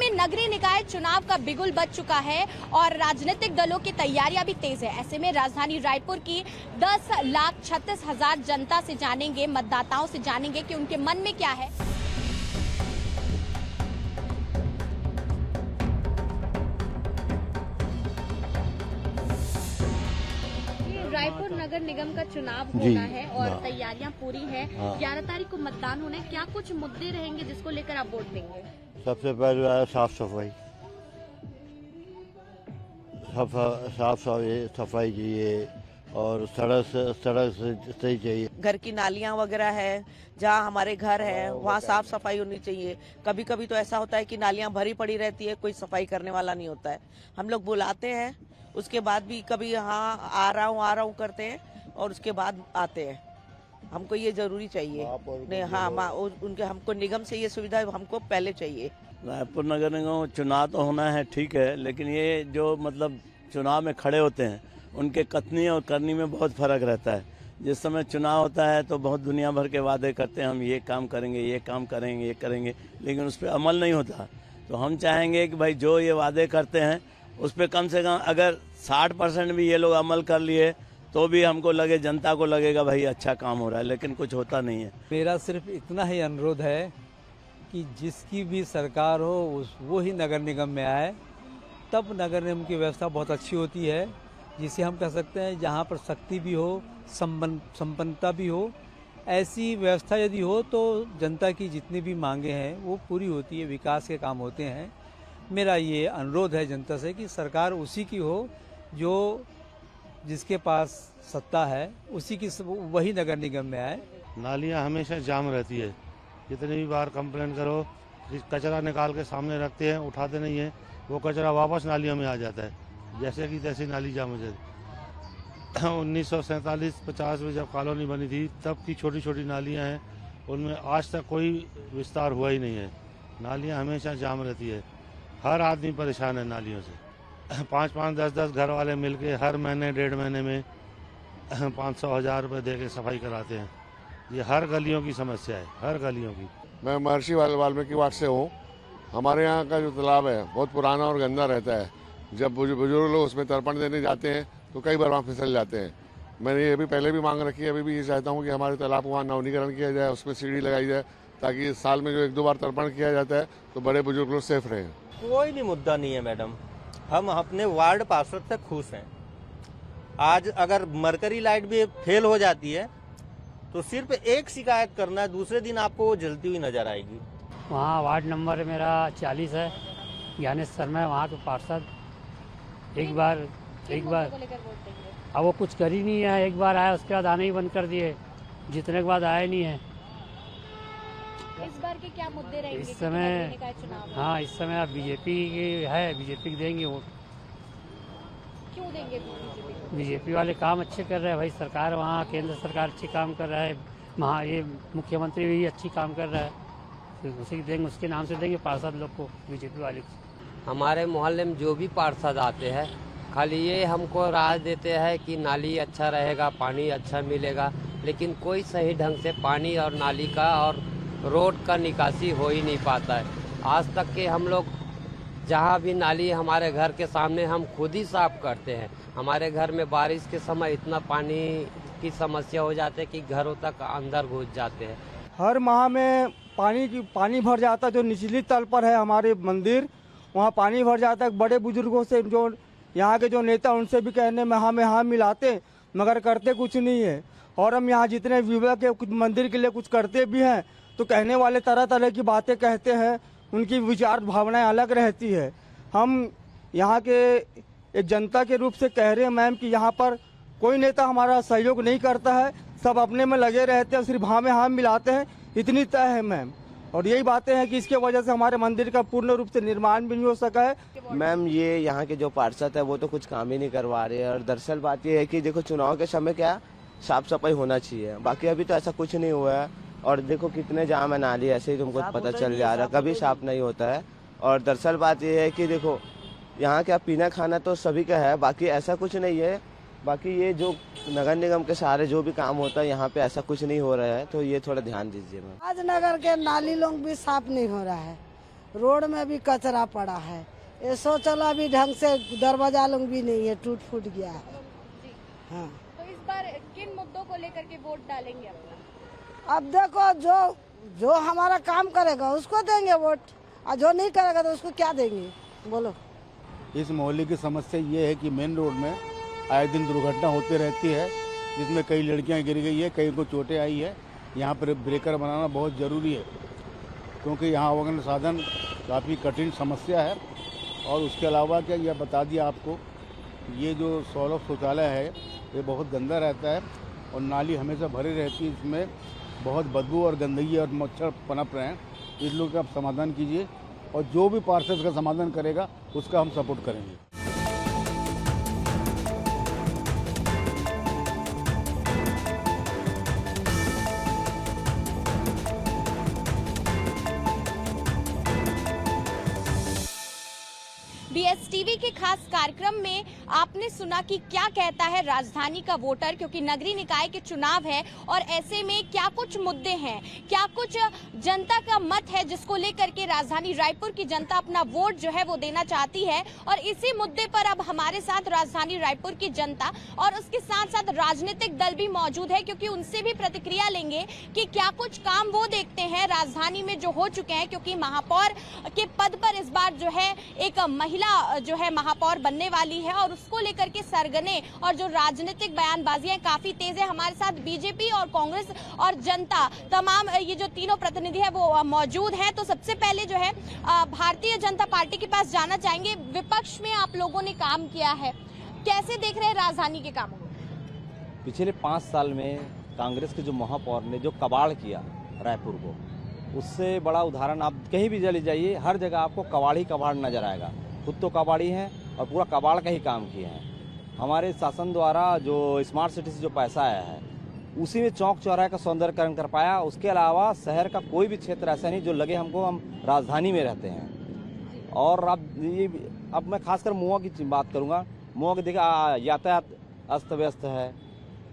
में नगरीय निकाय चुनाव का बिगुल बज चुका है और राजनीतिक दलों की तैयारियां भी तेज है। ऐसे में राजधानी रायपुर की 10,36,000 जनता से जानेंगे, मतदाताओं से जानेंगे कि उनके मन में क्या है। रायपुर नगर निगम का चुनाव होना है और तैयारियां पूरी हैं। 11 तारीख को मतदान होना है। क्या कुछ मुद्दे रहेंगे जिसको लेकर आप वोट देंगे? सबसे पहले साफ सफाई चाहिए और सड़क सही चाहिए। घर की नालियां वगैरह है, जहाँ हमारे घर है वहाँ साफ सफाई होनी चाहिए। कभी कभी तो ऐसा होता है कि नालियां भरी पड़ी रहती है, कोई सफाई करने वाला नहीं होता है। हम लोग बुलाते हैं, उसके बाद भी कभी हाँ आ रहा हूँ करते हैं और उसके बाद आते हैं। हमको ये जरूरी चाहिए नहीं, हाँ उनके हमको निगम से ये सुविधा हमको पहले चाहिए। रायपुर नगर निगम चुनाव तो होना है, ठीक है, लेकिन ये जो मतलब चुनाव में खड़े होते हैं उनके कथनी और करनी में बहुत फर्क रहता है। जिस समय चुनाव होता है तो बहुत दुनिया भर के वादे करते हैं, हम ये काम करेंगे, ये काम करेंगे, ये करेंगे, लेकिन उस पर अमल नहीं होता। तो हम चाहेंगे कि भाई जो ये वादे करते हैं उस पर कम से कम अगर 60% भी ये लोग अमल कर लिए तो भी हमको लगे, जनता को लगेगा भाई अच्छा काम हो रहा है, लेकिन कुछ होता नहीं है। मेरा सिर्फ इतना ही अनुरोध है कि जिसकी भी सरकार हो वो ही नगर निगम में आए, तब नगर निगम की व्यवस्था बहुत अच्छी होती है। जिसे हम कह सकते हैं जहाँ पर शक्ति भी हो, संपन्नता भी हो, ऐसी व्यवस्था यदि हो तो जनता की जितनी भी मांगे हैं वो पूरी होती है, विकास के काम होते हैं। मेरा ये अनुरोध है जनता से कि सरकार उसी की हो जो जिसके पास सत्ता है, उसी की वही नगर निगम में आए। नालियां हमेशा जाम रहती है, जितनी भी बार कंप्लेंट करो, कचरा निकाल के सामने रखते हैं, उठाते नहीं है, वो कचरा वापस नालियों में आ जाता है, जैसे कि तैसी नाली जाम हो जाती। 1947-50 में जब कॉलोनी बनी थी तब की छोटी छोटी नालियां हैं, उनमें आज तक कोई विस्तार हुआ ही नहीं है। नालियां हमेशा जाम रहती है, हर आदमी परेशान है नालियों से। 5-5, 10-10 घर वाले मिलके हर महीने 1.5 महीने में 500-1000 रुपये दे के सफाई कराते हैं। ये हर गलियों की समस्या है, हर गलियों की। मैं महर्षि वाल्मीकि वार्ड से हूँ। हमारे यहाँ का जो तालाब है बहुत पुराना और गंदा रहता है। जब बुजुर्ग लोग उसमें तर्पण देने जाते हैं तो कई बार वहाँ फिसल जाते हैं। मैंने ये भी पहले भी मांग रखी है, अभी भी ये चाहता हूँ कि हमारे तालाब को वहाँ नवीनीकरण किया जाए, उसमें सीढ़ी लगाई जाए, ताकि साल में जो 1-2 बार तर्पण किया जाता है तो बड़े बुजुर्ग लोग सेफ रहें। कोई नहीं मुद्दा नहीं है मैडम, हम अपने वार्ड पार्षद से खुश हैं। आज अगर मरकरी लाइट भी फेल हो जाती है तो सिर्फ एक शिकायत करना है, दूसरे दिन आपको वो जलती हुई नजर आएगी। वहाँ वार्ड नंबर मेरा 40 है, ज्ञानेश शर्मा है वहाँ के पार्षद। एक बार अब वो कुछ कर ही नहीं है। एक बार आया उसके बाद आने ही बंद कर दिए, जीतने के बाद आए नहीं है। इस बार के क्या मुद्दे रहेंगे इस समय? हाँ, इस समय आप बीजेपी है, बीजेपी देंगे वोट। क्यों देंगे बीजेपी वाले काम अच्छे कर रहे हैं भाई, सरकार वहाँ केंद्र सरकार अच्छी काम कर रहा है, ये मुख्यमंत्री भी अच्छी काम कर रहा है, तो उसी देंगे, उसके नाम से देंगे पार्षद लोग को, बीजेपी वाले को। हमारे मोहल्ले में जो भी पार्षद आते हैं खाली ये हमको राय देते हैं कि नाली अच्छा रहेगा, पानी अच्छा मिलेगा, लेकिन कोई सही ढंग से पानी और नाली का और रोड का निकासी हो ही नहीं पाता है। आज तक के हम लोग जहाँ भी नाली हमारे घर के सामने हम खुद ही साफ करते हैं। हमारे घर में बारिश के समय इतना पानी की समस्या हो जाती है कि घरों तक अंदर घुस जाते हैं। हर माह में पानी भर जाता है। जो निचली तल पर है हमारे मंदिर, वहाँ पानी भर जाता है। बड़े बुजुर्गों से, जो यहाँ के जो नेता, उनसे भी कहने में हाँ मिलाते, मगर करते कुछ नहीं है। और हम यहाँ जितने विवाह के कुछ मंदिर के लिए कुछ करते भी हैं तो कहने वाले तरह तरह की बातें कहते हैं, उनकी विचार भावनाएं अलग रहती है। हम यहाँ के एक जनता के रूप से कह रहे हैं मैम कि यहाँ पर कोई नेता हमारा सहयोग नहीं करता है, सब अपने में लगे रहते हैं, सिर्फ हाँ मिलाते हैं, इतनी तय है मैम। और यही बातें हैं कि इसके वजह से हमारे मंदिर का पूर्ण रूप से निर्माण भी नहीं हो सका है। मैम ये यहाँ के जो पार्षद है वो तो कुछ काम ही नहीं करवा रहे हैं। और दरअसल बात ये है कि देखो चुनाव के समय क्या साफ सफाई होना चाहिए, बाकी अभी तो ऐसा कुछ नहीं हुआ है। और देखो कितने जाम है नाली, ऐसे ही तुमको पता चल जा रहा है, कभी साफ नहीं होता है। और दरअसल बात ये है कि देखो यहाँ क्या पीना खाना तो सभी का है, बाकी ऐसा कुछ नहीं है। बाकी ये जो नगर निगम के सारे जो भी काम होता है यहाँ पे ऐसा कुछ नहीं हो रहा है, तो ये थोड़ा ध्यान दीजिए मैम। आज नगर के नाली लोग भी साफ नहीं हो रहा है, रोड में भी कचरा पड़ा है, ये शौचालय भी ढंग से दरवाजा लोग भी नहीं है, टूट फूट गया है। हाँ, तो इस बार किन मुद्दों को लेकर के वोट डालेंगे अपना? अब देखो जो हमारा काम करेगा उसको देंगे वोट, और जो नहीं करेगा तो उसको क्या देंगे, बोलो। इस मोहल्ले की समस्या ये है कि मेन रोड में आए दिन दुर्घटना होती रहती है, जिसमें कई लड़कियां गिर गई है, कई को चोटें आई है। यहाँ पर ब्रेकर बनाना बहुत ज़रूरी है, क्योंकि यहाँ आवागमन साधन काफ़ी कठिन समस्या है। और उसके अलावा क्या यह बता दिया आपको, ये जो सौलभ शौचालय है ये बहुत गंदा रहता है और नाली हमेशा भरी रहती है, इसमें बहुत बदबू और गंदगी और मच्छर पनप रहे हैं। इस लोग का आप समाधान कीजिए, और जो भी पार्षद का समाधान करेगा उसका हम सपोर्ट करेंगे। BSTV के खास कार्यक्रम में आपने सुना कि क्या कहता है राजधानी का वोटर, क्योंकि नगरीय निकाय के चुनाव है और ऐसे में क्या कुछ मुद्दे हैं, क्या कुछ जनता का मत है जिसको लेकर के राजधानी रायपुर की जनता अपना वोट जो है वो देना चाहती है। और इसी मुद्दे पर अब हमारे साथ राजधानी रायपुर की जनता और उसके साथ साथ राजनीतिक दल भी मौजूद है, क्योंकि उनसे भी प्रतिक्रिया लेंगे कि क्या कुछ काम वो देखते हैं राजधानी में जो हो चुके हैं, क्योंकि महापौर के पद पर इस बार जो है एक महिला जो है महापौर बनने वाली है और उसको लेकर के सरगने और जो राजनीतिक बयानबाजियां काफी तेज है। हमारे साथ बीजेपी और कांग्रेस और जनता तमाम ये जो तीनों प्रतिनिधि है वो मौजूद हैं। तो सबसे पहले जो है भारतीय जनता पार्टी के पास जाना चाहेंगे। विपक्ष में आप लोगों ने काम किया है, कैसे देख रहे हैं राजधानी के कामों को? पिछले 5 साल में कांग्रेस के जो महापौर ने जो कबाड़ किया रायपुर को, उससे बड़ा उदाहरण आप कहीं भी चले जाइए, हर जगह आपको कबाड़ ही कबाड़ नजर आएगा। खुद तो कबाड़ी हैं और पूरा कबाड़ का ही काम किए हैं। हमारे शासन द्वारा जो स्मार्ट सिटी से जो पैसा आया है उसी में चौक चौराहे का सौंदर्यकरण कर पाया। उसके अलावा शहर का कोई भी क्षेत्र ऐसा नहीं जो लगे हमको हम राजधानी में रहते हैं। और अब मैं खासकर महुआ की बात करूँगा। महुआ के देखा यातायात अस्त व्यस्त है,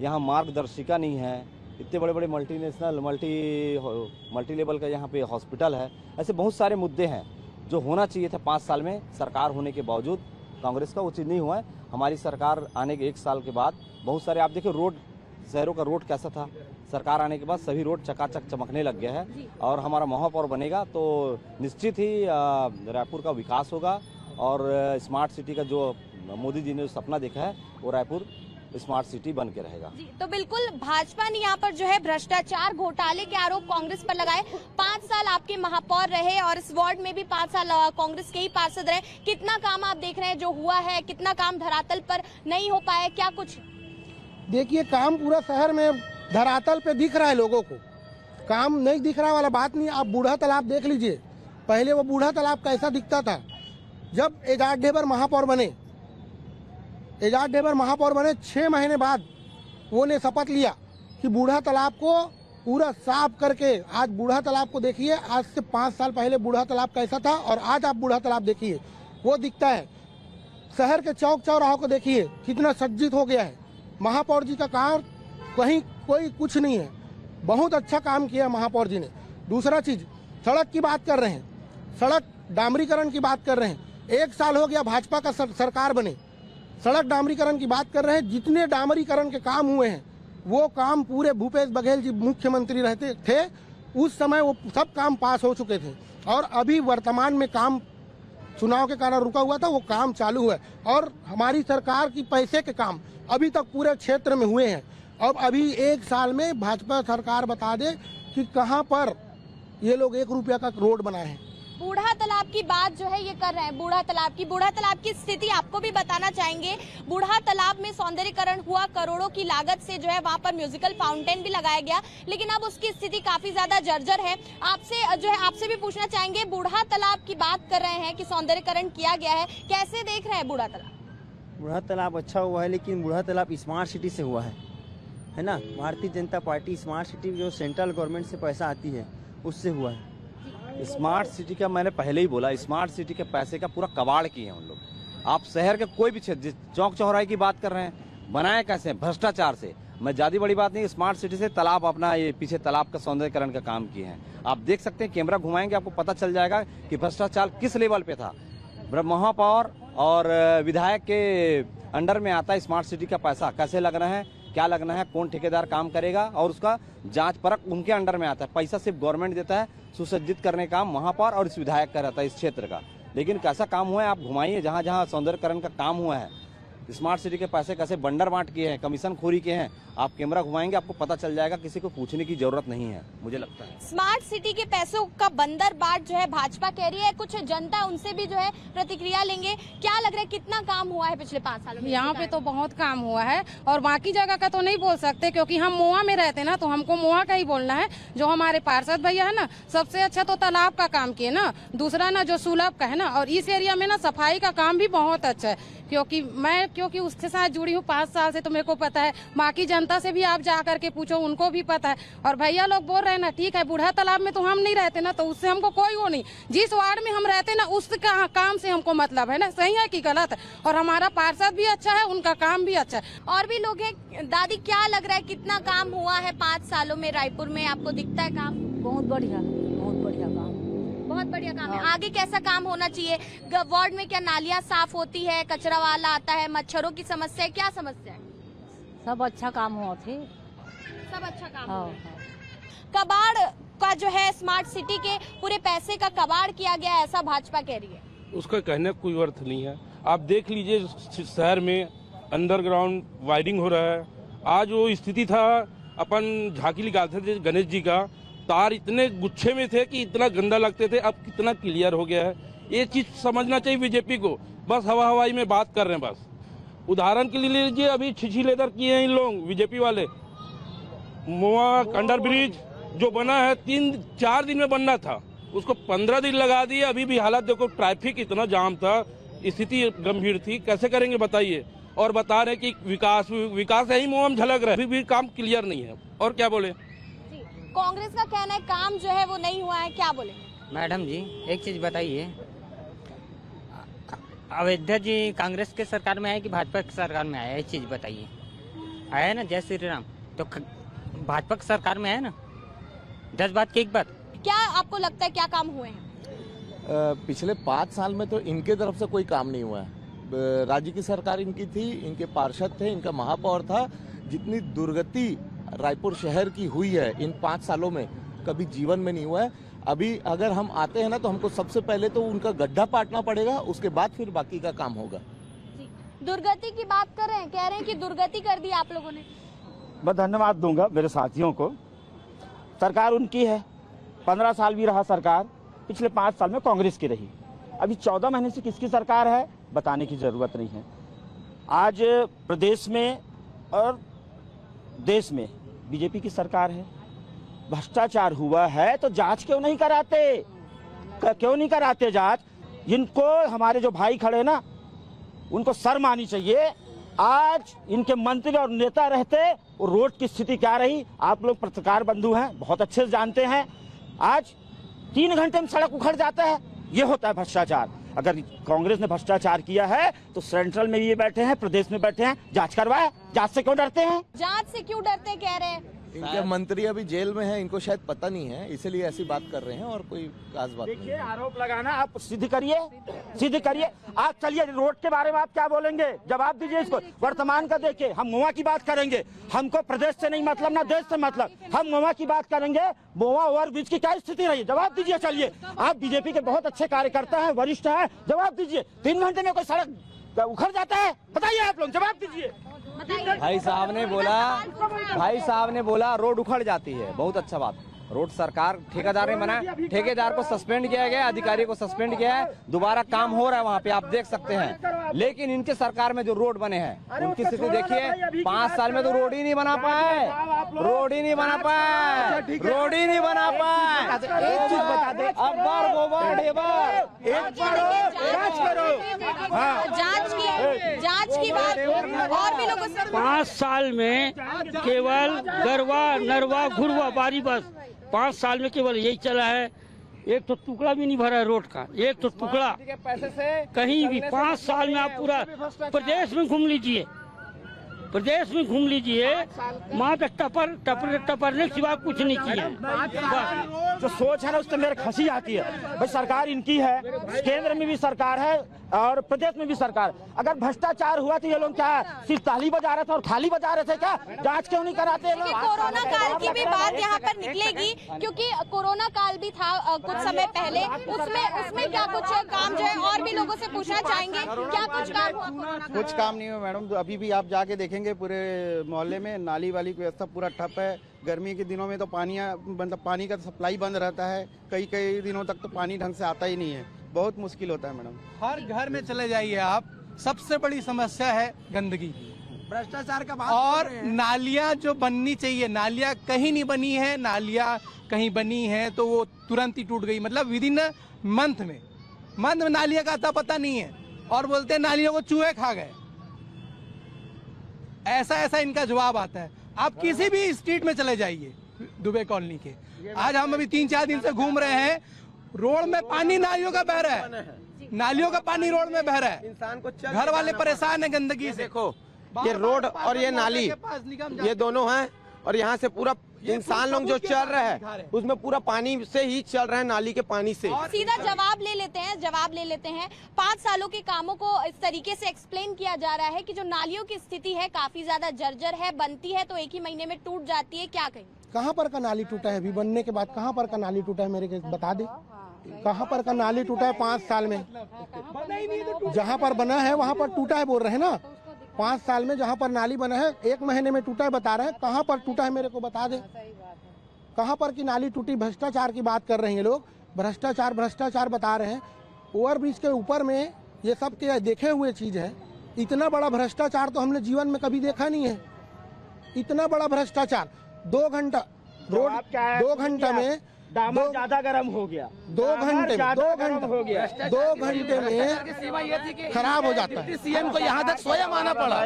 यहाँ मार्गदर्शिका नहीं है, इतने बड़े बड़े मल्टीनेशनल मल्टी लेवल का यहाँ पे हॉस्पिटल है। ऐसे बहुत सारे मुद्दे हैं जो होना चाहिए था 5 साल में सरकार होने के बावजूद कांग्रेस का, वो चीज़ नहीं हुआ है। हमारी सरकार आने के 1 साल के बाद बहुत सारे, आप देखिए रोड, शहरों का रोड कैसा था, सरकार आने के बाद सभी रोड चकाचक चमकने लग गया है। और हमारा महापौर बनेगा तो निश्चित ही रायपुर का विकास होगा और स्मार्ट सिटी का जो मोदी जी ने सपना देखा है वो रायपुर स्मार्ट सिटी बन के रहेगा। तो बिल्कुल भाजपा ने यहाँ पर जो है भ्रष्टाचार घोटाले के आरोप कांग्रेस पर लगाए। 5 साल आपके महापौर रहे और इस वार्ड में भी 5 साल कांग्रेस के ही पार्षद रहे। कितना काम आप देख रहे हैं जो हुआ है, कितना काम धरातल पर नहीं हो पाया, क्या कुछ? देखिए, काम पूरा शहर में धरातल पे दिख रहा है, लोगों को काम नहीं दिख रहा वाला बात नहीं। आप बूढ़ा तालाब देख लीजिए, पहले वो बूढ़ा तालाब कैसा दिखता था। जब एजाज ढेबर महापौर बने, एजाज ढेबर महापौर बने 6 महीने बाद वो ने शपथ लिया कि बूढ़ा तालाब को पूरा साफ करके, आज बूढ़ा तालाब को देखिए, आज से 5 साल पहले बूढ़ा तालाब कैसा था और आज आप बूढ़ा तालाब देखिए वो दिखता है। शहर के चौक चौराहों को देखिए कितना सज्जित हो गया है। महापौर जी का काम कहीं कोई कुछ नहीं है, बहुत अच्छा काम किया महापौर जी ने। दूसरा चीज, सड़क की बात कर रहे हैं, सड़क डामरीकरण की बात कर रहे हैं। 1 साल हो गया भाजपा का सरकार बने, सड़क डामरीकरण की बात कर रहे हैं। जितने डामरीकरण के काम हुए हैं वो काम पूरे भूपेश बघेल जी मुख्यमंत्री रहते थे उस समय वो सब काम पास हो चुके थे। और अभी वर्तमान में काम चुनाव के कारण रुका हुआ था, वो काम चालू हुआ है। और हमारी सरकार की पैसे के काम अभी तक पूरे क्षेत्र में हुए हैं। अब अभी 1 साल में भाजपा सरकार बता दे कि कहां पर ये लोग 1 रुपया का रोड बनाए हैं। बूढ़ा तालाब की बात जो है ये कर रहे हैं, बूढ़ा तालाब की स्थिति आपको भी बताना चाहेंगे। बूढ़ा तालाब में सौंदर्यीकरण हुआ, करोड़ों की लागत से जो है वहाँ पर म्यूजिकल फाउंटेन भी लगाया गया, लेकिन अब उसकी स्थिति काफी ज्यादा जर्जर है। आपसे भी पूछना चाहेंगे, बूढ़ा तालाब की बात कर रहे हैं कि सौंदर्यीकरण किया गया है, कैसे देख रहे हैं बूढ़ा तालाब? बूढ़ा तालाब अच्छा हुआ है, लेकिन बूढ़ा तालाब स्मार्ट सिटी से हुआ है ना। Bharatiya Janata party smart city जो सेंट्रल गवर्नमेंट से पैसा आती है उससे हुआ है। स्मार्ट सिटी का मैंने पहले ही बोला, स्मार्ट सिटी के पैसे का पूरा कबाड़ किए हैं उन लोग। आप शहर के कोई भी क्षेत्र, चौक चौराहे की बात कर रहे हैं, बनाए कैसे? भ्रष्टाचार से। मैं ज्यादा बड़ी बात नहीं, स्मार्ट सिटी से तालाब अपना ये पीछे तालाब का सौंदर्यकरण का काम किए हैं। आप देख सकते हैं, कैमरा घुमाएंगे आपको पता चल जाएगा कि भ्रष्टाचार किस लेवल पे था। महापौर और विधायक के अंडर में आता है स्मार्ट सिटी का पैसा, कैसे लगना है, क्या लगना है, कौन ठेकेदार काम करेगा, और उसका जांच परख उनके अंडर में आता है। पैसा सिर्फ गवर्नमेंट देता है, सुसज्जित करने का काम महापौर और इस विधायक का रहता है इस क्षेत्र का। लेकिन कैसा काम हुआ है आप घुमाइए, जहाँ जहाँ सौंदर्यकरण का काम हुआ है, स्मार्ट सिटी के पैसे कैसे बंडर बांट किए हैं, कमीशन खोरी किए हैं, आप कैमरा घुमाएंगे आपको पता चल जाएगा। किसी को पूछने की जरूरत नहीं है, मुझे लगता है। स्मार्ट सिटी के पैसों का बंदर बाट जो है भाजपा कह रही है, कुछ जनता उनसे भी जो है प्रतिक्रिया लेंगे। क्या लग रहा है कितना काम हुआ है पिछले 5 सालों में? यहाँ पे तो बहुत काम हुआ है, और बाकी जगह का तो नहीं बोल सकते क्योंकि हम मोआ में रहते ना, तो हमको मोआ का ही बोलना है। जो हमारे पार्षद भैया है ना, सबसे अच्छा तो तालाब का काम किए ना, दूसरा ना जो सुलभ का है ना, और इस एरिया में ना सफाई का काम भी बहुत अच्छा है। क्योंकि उसके साथ जुड़ी हूँ 5 साल से, तो मेरे को पता है। बाकी जनता से भी आप जा करके पूछो, उनको भी पता है। और भैया लोग बोल रहे हैं ना, ठीक है, बूढ़ा तालाब में तो हम नहीं रहते ना, तो उससे हमको कोई वो नहीं। जिस वार्ड में हम रहते ना, उस काम से हमको मतलब है ना, सही है कि गलत है। और हमारा पार्षद भी अच्छा है, उनका काम भी अच्छा है। और भी लोग हैं। दादी, क्या लग रहा है कितना काम हुआ है 5 सालों में रायपुर में? आपको दिखता है काम? बहुत बढ़िया काम, बहुत बढ़िया काम है। आगे कैसा काम होना चाहिए? वार्ड में क्या नालियाँ साफ होती है, कचरा वाला आता है, मच्छरों की समस्या है, क्या समस्या है? सब अच्छा काम हुआ थे, सब अच्छा काम हुआ। कबाड़ का जो है स्मार्ट सिटी के पूरे पैसे का कबाड़ किया गया, ऐसा भाजपा कह रही है। उसका कहने का कोई अर्थ नहीं है। आप देख लीजिए, शहर में अंडरग्राउंड वायरिंग हो रहा है। आज वो स्थिति था, अपन झांकी निकालते थे गणेश जी का, तार इतने गुच्छे में थे कि इतना गंदा लगते थे, अब कितना क्लियर हो गया है। ये चीज समझना चाहिए बीजेपी को। बस हवाई में बात कर रहे हैं। बस उदाहरण के लिए लीजिए, अभी छिछी लेदर किए हैं इन लोग बीजेपी वाले। मोआ अंडर ब्रिज जो बना है 3-4 दिन में बनना था, उसको 15 दिन लगा दिए। अभी भी हालत देखो, ट्रैफिक इतना जाम था, स्थिति गंभीर थी, कैसे करेंगे बताइए। और बता रहे कि विकास यही मुंह में झलक रहा है, अभी भी काम क्लियर नहीं है। और क्या बोले? कांग्रेस का कहना है काम जो है वो नहीं हुआ है, क्या बोले? मैडम जी, एक चीज बताइए, अयोध्या जी कांग्रेस के सरकार में आए कि भाजपा की सरकार में आया? एक चीज बताइए। आया ना जय श्री राम, तो भाजपा की सरकार में है ना। 10 बात की एक बात। क्या आपको लगता है क्या काम हुए हैं? पिछले 5 साल में तो इनके तरफ से कोई काम नहीं हुआ है। राज्य की सरकार इनकी थी, इनके पार्षद थे, इनका महापौर था। जितनी दुर्गति रायपुर शहर की हुई है इन 5 सालों में, कभी जीवन में नहीं हुआ है। अभी अगर हम आते हैं ना, तो हमको सबसे पहले तो उनका गड्ढा पाटना पड़ेगा, उसके बाद फिर बाकी का काम होगा। दुर्गति की बात कर रहे हैं, कह रहे हैं कि दुर्गति कर दी आप लोगों ने। मैं धन्यवाद दूंगा मेरे साथियों को। सरकार उनकी है, 15 साल भी रहा सरकार, पिछले 5 साल में कांग्रेस की रही। अभी 14 महीने से किसकी सरकार है बताने की जरूरत नहीं है। आज प्रदेश में और देश में बीजेपी की सरकार है। भ्रष्टाचार हुआ है तो जांच क्यों नहीं कराते जांच? जिनको हमारे जो भाई खड़े ना, उनको शर्म आनी चाहिए। आज इनके मंत्री और नेता रहते रोड की स्थिति क्या रही, आप लोग पत्रकार बंधु हैं, बहुत अच्छे से जानते हैं। आज 3 घंटे में सड़क उखड़ जाता है, ये होता है भ्रष्टाचार। अगर कांग्रेस ने भ्रष्टाचार किया है तो सेंट्रल में ये बैठे हैं, प्रदेश में बैठे हैं, जांच करवाए। जांच से क्यों डरते हैं? जांच से क्यों डरते कह रहे हैं? इनके मंत्री अभी जेल में हैं, इनको शायद पता नहीं है, इसलिए ऐसी बात कर रहे हैं, और कोई खास बात नहीं। देखिए, आरोप लगाना आप सिद्ध करिए। आप चलिए, रोड के बारे में आप क्या बोलेंगे, जवाब दीजिए इसको। वर्तमान का देखिए, हम मोआ की बात करेंगे, हमको प्रदेश से नहीं मतलब, ना देश से मतलब, हम मोआ की बात करेंगे। मोआ ओवरब्रिज की क्या स्थिति रही, जवाब दीजिए। चलिए, आप बीजेपी के बहुत अच्छे कार्यकर्ता हैं, वरिष्ठ हैं, जवाब दीजिए। 3 घंटे में कोई सड़क उखड़ जाता है, बताइए आप लोग, जवाब दीजिए। भाई साहब ने बोला रोड उखड़ जाती है, बहुत अच्छा बात। रोड सरकार ठेकेदार ने बनाया, ठेकेदार को सस्पेंड किया गया, अधिकारी को ससपेंड किया है, दोबारा काम हो रहा है वहाँ पे, आप देख सकते हैं। लेकिन इनके सरकार में जो रोड बने हैं उनकी स्थिति देखिए, 5 साल में तो रोड ही नहीं बना पाए। एक चीज बता दे, जांच की बात और भी लोगों से। 5 साल में केवल गरवा, नरवा, घुरवा, बारी बस 5 साल में केवल यही चला है। एक तो टुकड़ा भी नहीं भरा है रोड का, एक तो टुकड़ा कहीं भी। 5 साल में आप पूरा प्रदेश में घूम लीजिए, प्रदेश में घूम लीजिए, मात्र टपरने के सिवा कुछ नहीं किया। जो सोच है ना उससे मेरे हंसी आती है। भाई सरकार इनकी है, केंद्र में भी सरकार है और प्रदेश में भी सरकार। अगर भ्रष्टाचार हुआ तो ये लोग क्या सिर्फ ताली बजा रहे थे और थाली बजा रहे थे क्या? जांच क्यों नहीं कराते लोग? कोरोना काल की भी बात यहाँ पर निकलेगी, क्योंकि कोरोना काल भी था कुछ समय पहले। उसमें क्या कुछ काम जो है, और भी लोगों से पूछना चाहेंगे क्या कुछ काम हुआ? कुछ काम नहीं हुआ मैडम। अभी भी आप जाके देखेंगे पूरे मोहल्ले में नाली वाली की व्यवस्था पूरा ठप है। गर्मी के दिनों में तो पानी का सप्लाई बंद रहता है, कई दिनों तक तो पानी ढंग से आता ही नहीं है, बहुत मुश्किल होता है मैडम। हर घर में चले जाइए आप, सबसे बड़ी समस्या है गंदगी, भ्रष्टाचार का बात और नालियां जो बननी चाहिए, नालियां कहीं नहीं बनी है। नालियां कहीं बनी है तो वो तुरंत ही टूट गई, मतलब विद इन मंथ में नालियां का अता पता नहीं है, और बोलते हैं नालियों को चूहे खा गए। ऐसा इनका जवाब आता है। आप किसी भी स्ट्रीट में चले जाइए दुबे कॉलोनी के, आज हम अभी 3-4 दिन से घूम रहे हैं, रोड में पानी नालियों का बह रहा है, नालियों का पानी रोड में बह रहा है। इंसान को घर वाले परेशान है गंदगी से। देखो ये रोड और ये नाली, ये दोनों हैं, और यहाँ से पूरा इंसान लोग जो चल रहे हैं उसमें पूरा पानी से ही चल रहे हैं, नाली के पानी से। सीधा जवाब ले लेते हैं 5 सालों के कामों को इस तरीके से एक्सप्लेन किया जा रहा है कि जो नालियों की स्थिति है काफी ज्यादा जर्जर है, बनती है तो एक ही महीने में टूट जाती है। क्या कहें? कहाँ पर का नाली टूटा है? अभी बनने के बाद कहाँ पर का नाली टूटा है? मेरे को बता दे, कहाँ पर का नाली टूटा है 5 साल में? जहाँ पर बना है वहाँ पर टूटा है बोल रहे हैं ना। 5 साल में जहाँ पर नाली बना है 1 महीने में टूटा है बता रहे हैं। कहाँ पर टूटा है मेरे को बता दे, कहाँ पर की नाली टूटी? भ्रष्टाचार की बात कर रहे हैं लोग, भ्रष्टाचार बता रहे हैं। ओवर ब्रिज के ऊपर में ये सब के देखे हुए चीज है। इतना बड़ा भ्रष्टाचार तो हमने जीवन में कभी देखा नहीं है। इतना बड़ा भ्रष्टाचार, 2 घंटा रोड, 2 घंटा में दामन ज्यादा गर्म हो गया, 2 घंटे में खराब हो जाता है। सीएम को यहाँ तक स्वयं आना पड़ा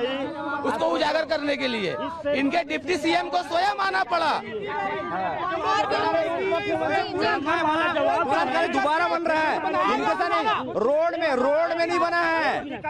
उसको उजागर करने के लिए, इनके डिप्टी सीएम को स्वयं आना पड़ा। दोबारा बन रहा है, इनको तो नहीं, रोड में नहीं बना है,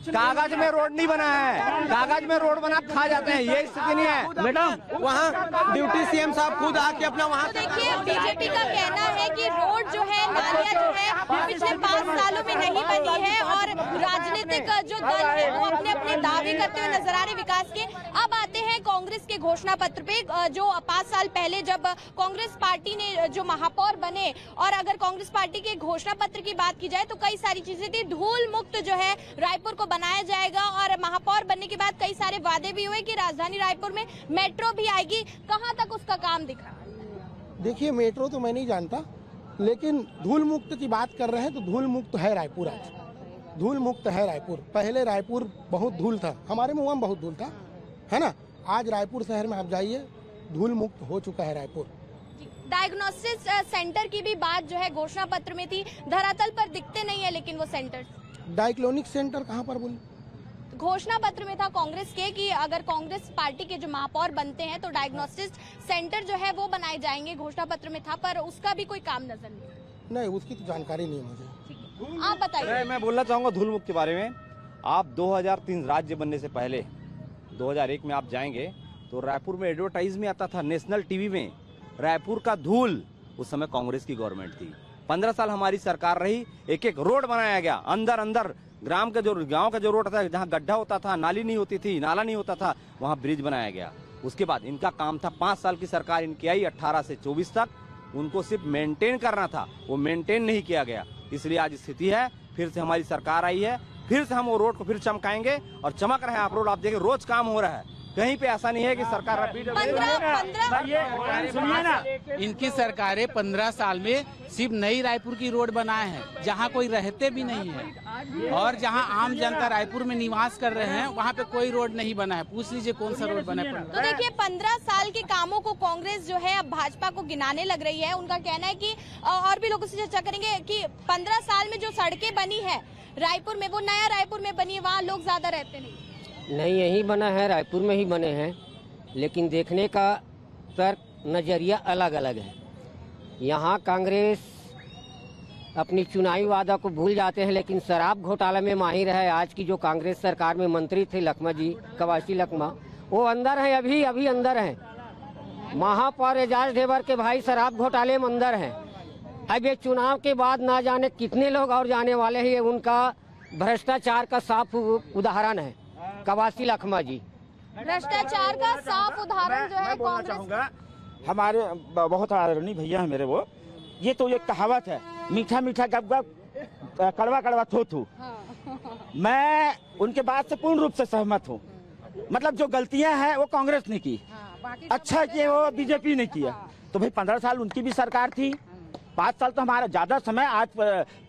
कागज में रोड नहीं बना है, कागज में रोड बना खा जाते हैं, ये स्थिति नहीं है मैडम। वहाँ ड्यूटी सीएम साहब खुद आके अपना वहाँ देखिए, बीजेपी का कहना है कि रोड जो है, नालियां जो है पिछले 5 सालों में नहीं बनी है, और राजनीतिक जो दल है वो अपने दावे करते हुए नजर आ रहे विकास के। अब आते हैं कांग्रेस के घोषणा पत्र पे, जो 5 साल पहले जब कांग्रेस पार्टी ने जो महापौर बने, और अगर कांग्रेस पार्टी के घोषणा पत्र की बात की जाए तो कई सारी चीजें थी। धूल मुक्त जो है रायपुर को बनाया जाएगा, और महापौर बनने के बाद कई सारे वादे भी हुए कि राजधानी रायपुर में मेट्रो भी आएगी। कहाँ तक उसका काम दिख रहा है? देखिए, मेट्रो तो मैं नहीं जानता, लेकिन धूल मुक्त की बात कर रहे हैं तो धूल मुक्त है रायपुर। आज धूल मुक्त है रायपुर। पहले रायपुर बहुत धूल था, हमारे मुआ में बहुत धूल था, है ना। आज रायपुर शहर में आप जाइए, धूल मुक्त हो चुका है रायपुर। डायग्नोस्टिक सेंटर की भी बात जो है घोषणा पत्र में थी, धरातल पर दिखते नहीं है लेकिन वो सेंटर। डायग्नोस्टिक सेंटर कहाँ पर बोली? घोषणा पत्र में था कांग्रेस के कि अगर कांग्रेस पार्टी के जो महापौर बनते हैं तो डायग्नोस्टिक सेंटर जो है वो बनाए जाएंगे, घोषणा पत्र में था, पर उसका भी कोई काम नजर नहीं। उसकी तो जानकारी नहीं है मुझे। आप बताइए। मैं बोलना चाहूंगा धूल मुक्त के बारे में। आप 2003 राज्य बनने से पहले 2001 में आप जाएंगे तो रायपुर में एडवर्टाइज में आता था, नेशनल टीवी में, रायपुर का धूल। उस समय कांग्रेस की गवर्नमेंट थी। 15 साल हमारी सरकार रही, एक रोड बनाया गया, अंदर गांव का जो रोड था, जहाँ गड्ढा होता था, नाली नहीं होती थी, नाला नहीं होता था, वहाँ ब्रिज बनाया गया। उसके बाद इनका काम था, 5 साल की सरकार इनकी आई, 18 से 24 तक उनको सिर्फ मेंटेन करना था, वो मेंटेन नहीं किया गया। इसलिए आज स्थिति है, फिर से हमारी सरकार आई है, फिर से हम वो रोड को फिर चमकाएंगे, और चमक रहे हैं आप रोड, आप देखिए रोज काम हो रहा है, कहीं पे ऐसा नहीं है कि सरकार सुनिए ना, इनकी सरकारें 15 साल में सिर्फ नई रायपुर की रोड बनाए हैं, जहां कोई रहते भी नहीं है, और जहां आम जनता रायपुर में निवास कर रहे हैं वहां पे कोई रोड नहीं बना है। पूछ लीजिए कौन सा रोड बना है। तो देखिए, 15 साल के कामों को कांग्रेस जो है अब भाजपा को गिनाने लग रही है। उनका कहना है कि, और भी लोगों से चर्चा करेंगे, कि 15 साल में जो सड़कें बनी है रायपुर में, वो नया रायपुर में बनी है, वहाँ लोग ज्यादा रहते नहीं, यही बना है, रायपुर में ही बने हैं, लेकिन देखने का तर्क नजरिया अलग अलग है। यहाँ कांग्रेस अपनी चुनावी वादा को भूल जाते हैं, लेकिन शराब घोटाला में माहिर है आज की जो कांग्रेस सरकार में मंत्री थे लखमा जी, कवासी लखमा, वो अंदर हैं, अभी अंदर हैं। महापौर एजाज ढेबर के भाई शराब घोटाले में अंदर हैं। अब ये चुनाव के बाद ना जाने कितने लोग और जाने वाले हैं। ये उनका भ्रष्टाचार का साफ उदाहरण है कवासी लखमा जी। भ्रष्टाचार का साफ उदाहरण जो है कांग्रेस, हमारे बहुत आदरणीय भैया है मेरे वो, ये तो एक कहावत है, मीठा मीठा गप गप कड़वा कड़वा थू थू। मैं उनके बात से पूर्ण रूप से सहमत हूँ। मतलब जो गलतियां हैं वो कांग्रेस ने की, अच्छा किए वो बीजेपी ने किया। तो भाई 15 साल उनकी भी सरकार थी, 5 साल तो हमारा ज्यादा समय, आज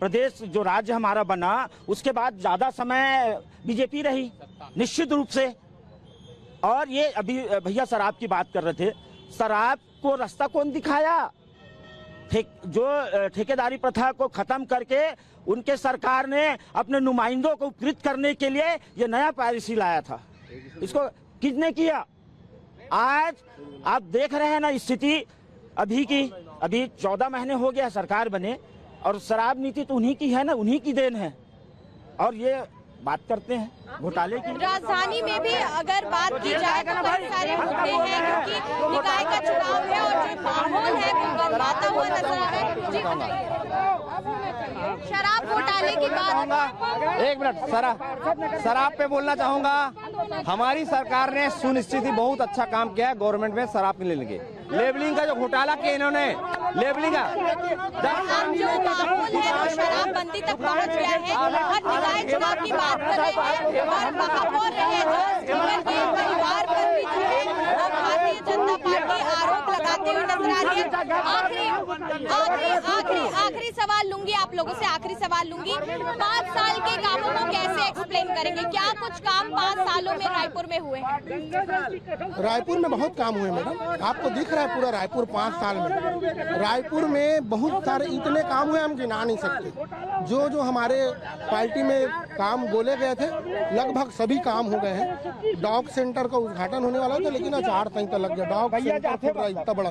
प्रदेश जो राज्य हमारा बना उसके बाद ज्यादा समय बीजेपी रही निश्चित रूप से। और ये अभी भैया शराब की बात कर रहे थे, शराब को रास्ता कौन दिखाया? जो ठेकेदारी प्रथा को खत्म करके उनके सरकार ने अपने नुमाइंदों को उपकृत करने के लिए ये नया पॉलिसी लाया था। इसको किसने किया? आज आप देख रहे हैं ना स्थिति अभी की, अभी 14 महीने हो गया सरकार बने और शराब नीति तो उन्हीं की है ना, उन्हीं की देन है। और ये बात करते हैं घोटाले की। राजधानी में भी अगर बात की जाए तो कई सारे मुद्दे हैं, क्योंकि निकाय का चुनाव है और जो माहौल है वो गरमाता हुआ नजर आ रहा है। जी बताइए, शराब घोटाले की बात। एक मिनट, शराब पे बोलना चाहूंगा। हमारी सरकार ने सुनिश्चित बहुत अच्छा काम किया है गवर्नमेंट में शराब के लेने के। लेबलिंग का जो घोटाला किया इन्होंने, लेबलिंग का जो माहौल है वो शराबबंदी तक पहुंच गया है। और निकाय चुनाव की बात कर रहे हैं और महापौर रहे के परिवार पर भी जो है भारतीय जनता पार्टी आरोप लगाते हुए नजर आ रही है। आखिरी सवाल लूंगी आप लोगों से, आखिरी सवाल लूंगी। 5 साल के कामों को कैसे एक्सप्लेन करेंगे? क्या कुछ काम 5 सालों में रायपुर में हुए हैं? रायपुर में बहुत काम हुए मैडम, आपको दिख रहा है पूरा रायपुर 5 साल में। रायपुर में बहुत सारे इतने काम हुए हम गिना नहीं सकते। जो हमारे पार्टी में काम बोले गए थे लगभग सभी काम हो गए हैं। डॉग सेंटर का उद्घाटन होने वाला था लेकिन आचार संहिता लग गया। डॉग सेंटर इतना बड़ा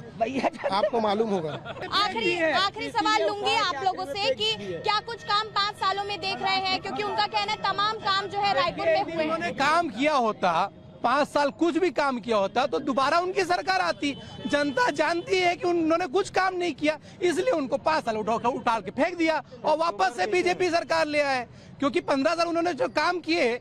आपको मालूम होगा। आखिरी सवाल लूंगी आप लोगों से कि क्या कुछ काम 5 सालों में देख रहे हैं? क्योंकि उनका कहना है तमाम काम जो है रायपुर में हुए हैं। उन्होंने काम किया होता, 5 साल कुछ भी काम किया होता तो दोबारा उनकी सरकार आती। जनता जानती है कि उन्होंने कुछ काम नहीं किया, इसलिए उनको 5 साल उठा के फेंक दिया और वापस से बीजेपी सरकार ले आए। क्योंकि 15 साल उन्होंने जो काम किए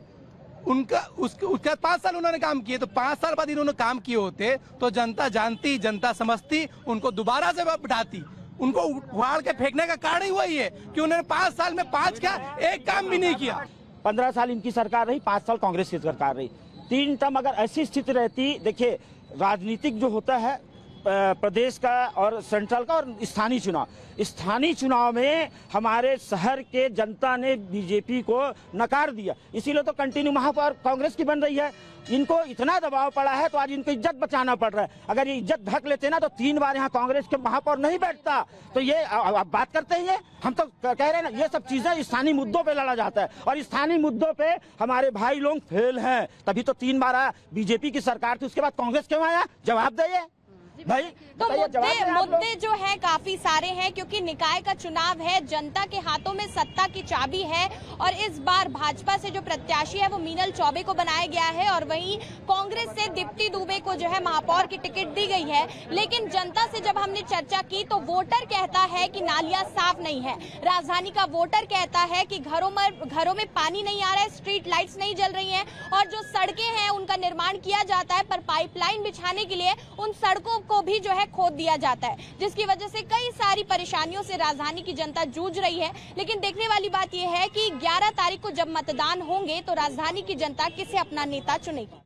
उसके 5 साल उन्होंने काम किए, तो 5 साल बाद इन्होंने काम किए होते तो जनता जानती, जनता समझती, उनको दोबारा से बिठाती। उनको उखाड़ के फेंकने का कारण ही वही है कि उन्होंने 5 साल में 5 का एक काम भी नहीं किया। 15 साल इनकी सरकार रही, 5 साल कांग्रेस की सरकार रही। 3 टर्म अगर ऐसी स्थिति रहती, देखिए राजनीतिक जो होता है प्रदेश का और सेंट्रल का और स्थानीय चुनाव में हमारे शहर के जनता ने बीजेपी को नकार दिया, इसीलिए तो कंटिन्यू महापौर कांग्रेस की बन रही है। इनको इतना दबाव पड़ा है तो आज इनको इज्जत बचाना पड़ रहा है। अगर ये इज्जत ढक लेते ना तो 3 बार यहाँ कांग्रेस के महापौर नहीं बैठता। तो ये आप बात करते हैं, हम तो कह रहे हैं ना, ये सब चीजें स्थानीय मुद्दों पे लड़ा जाता है और स्थानीय मुद्दों पे हमारे भाई लोग फेल हैं। तभी तो 3 बार बीजेपी की सरकार थी, उसके बाद कांग्रेस क्यों आया? जवाब दिए भाई। तो मुद्दे जो है काफी सारे हैं, क्योंकि निकाय का चुनाव है, जनता के हाथों में सत्ता की चाबी है और इस बार भाजपा से जो प्रत्याशी है वो मीनल चौबे को बनाया गया है और वहीं कांग्रेस से दीप्ति दुबे को जो है महापौर की टिकट दी गई है। लेकिन जनता से जब हमने चर्चा की तो वोटर कहता है कि नालियां साफ नहीं है। राजधानी का वोटर कहता है कि घरों में पानी नहीं आ रहा है, स्ट्रीट लाइट्स नहीं जल रही है और जो सड़कें हैं उनका निर्माण किया जाता है पर पाइपलाइन बिछाने के लिए उन सड़कों को भी जो है खोद दिया जाता है, जिसकी वजह से कई सारी परेशानियों से राजधानी की जनता जूझ रही है। लेकिन देखने वाली बात यह है कि 11 तारीख को जब मतदान होंगे तो राजधानी की जनता किसे अपना नेता चुनेगी।